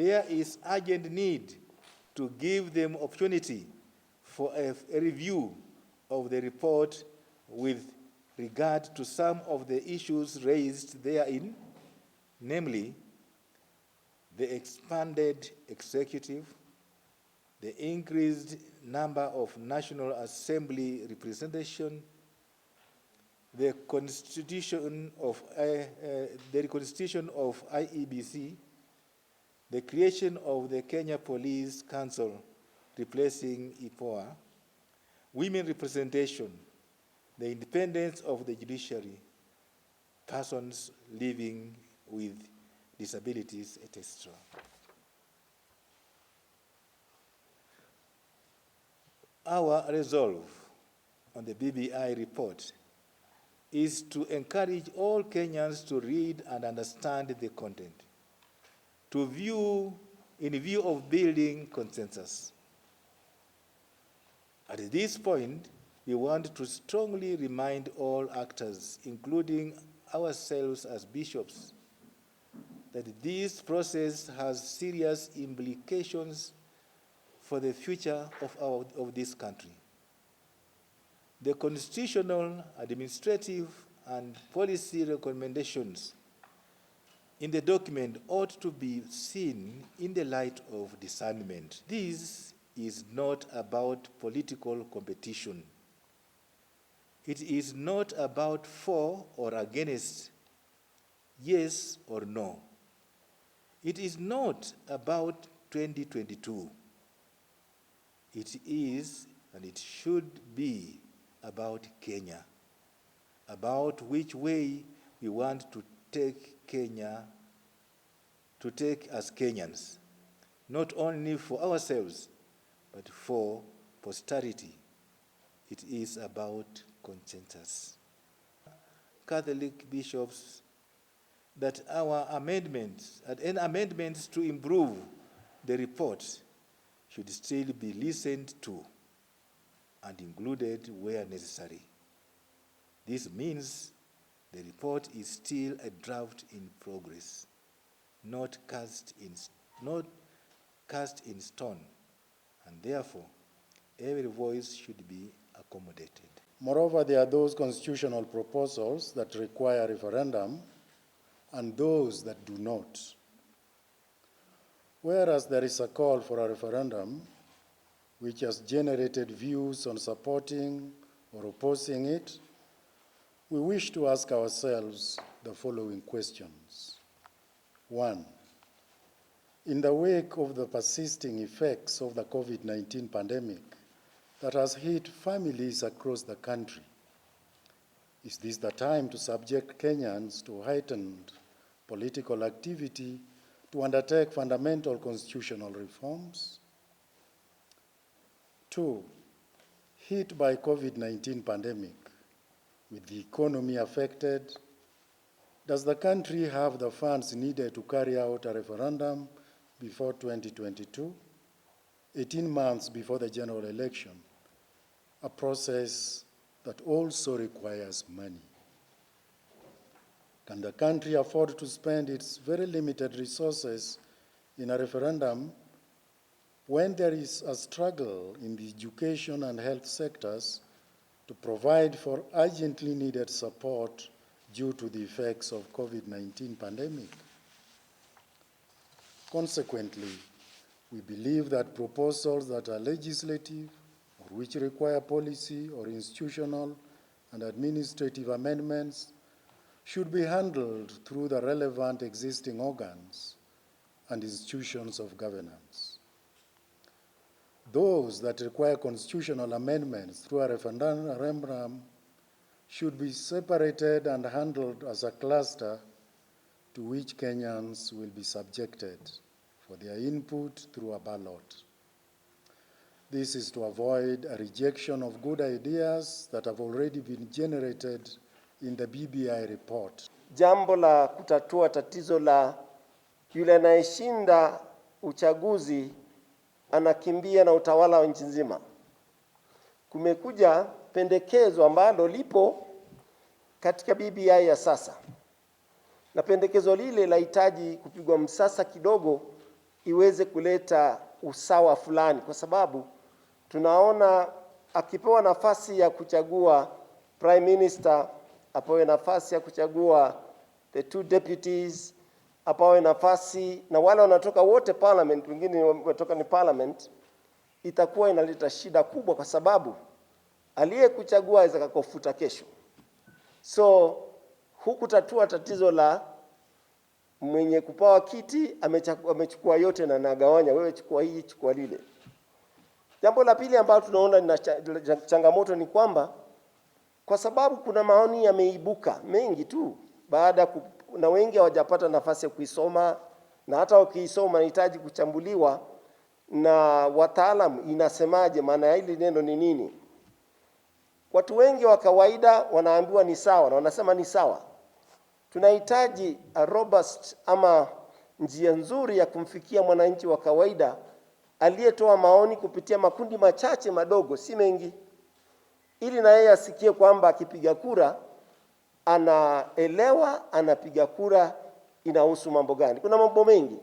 there is urgent need to give them opportunity for a review of the report with regard to some of the issues raised therein, namely the expanded executive, the increased number of National Assembly representation, the constitution of IEBC, the creation of the Kenya Police Council replacing IPOA, women representation, the independence of the judiciary, persons living with disabilities, etc. Our resolve on the BBI report is to encourage all Kenyans to read and understand the content, in view of building consensus. At this point, we want to strongly remind all actors, including ourselves as bishops, that this process has serious implications for the future of this country. The constitutional, administrative, and policy recommendations in the document ought to be seen in the light of discernment. This is not about political competition. It is not about for or against, yes or no. It is not about 2022. It is, and it should be, about Kenya, about which way we want to take Kenya, to take as Kenyans, not only for ourselves, but for posterity. It is about consensus. Catholic bishops, that our amendments to improve the report should still be listened to and included where necessary. This means the report is still a draft in progress, not cast in stone, and therefore every voice should be accommodated. Moreover, there are those constitutional proposals that require referendum and those that do not. Whereas there is a call for a referendum which has generated views on supporting or opposing it, we wish to ask ourselves the following questions. 1. In the wake of the persisting effects of the COVID-19 pandemic that has hit families across the country, is this the time to subject Kenyans to heightened political activity to undertake fundamental constitutional reforms? 2, hit by COVID-19 pandemic, with the economy affected, does the country have the funds needed to carry out a referendum before 2022, 18 months before the general election, a process that also requires money? Can the country afford to spend its very limited resources in a referendum when there is a struggle in the education and health sectors to provide for urgently needed support due to the effects of COVID-19 pandemic? Consequently, we believe that proposals that are legislative or which require policy or institutional and administrative amendments should be handled through the relevant existing organs and institutions of governance. Those that require constitutional amendments through a referendum should be separated and handled as a cluster to which Kenyans will be subjected for their input through a ballot. This is to avoid a rejection of good ideas that have already been generated in the BBI report. Jambo la kutatua tatizo la yule anayeshinda uchaguzi anakimbia na utawala wa nchi nzima. Kumekuja pendekezo ambalo lipo katika BBI ya sasa. Na pendekezo lile lahitaji kupigwa msasa kidogo iweze kuleta usawa fulani, kwa sababu tunaona akipewa nafasi ya kuchagua prime minister, apewe nafasi ya kuchagua the 2 deputies, apewe nafasi na wale wanatoka wote parliament, wengine wametoka ni parliament, itakuwa inaleta shida kubwa, kwa sababu aliyekuchagua aweza kukufuta kesho. So hukutatua tatizo la mwenye kupawa kiti amechukua yote na nagawanya, wewe chukua hii, chukua lile. Jambo la pili ambalo tunaona ni changamoto ni kwamba, kwa sababu kuna maoni yameibuka mengi tu baada na wengi hawajapata nafasi ya kuisoma, na hata wakiisoma inahitaji kuchambuliwa na wataalamu, inasemaje, maana ya hili neno ni nini. Watu wengi wa kawaida wanaambiwa ni sawa na wanasema ni sawa. Tunahitaji a robust ama njia nzuri ya kumfikia mwananchi wa kawaida aliyetoa maoni kupitia makundi machache madogo, si mengi, ili na yeye asikie kwamba akipiga kura anaelewa anapiga kura inahusu mambo gani. Kuna mambo mengi.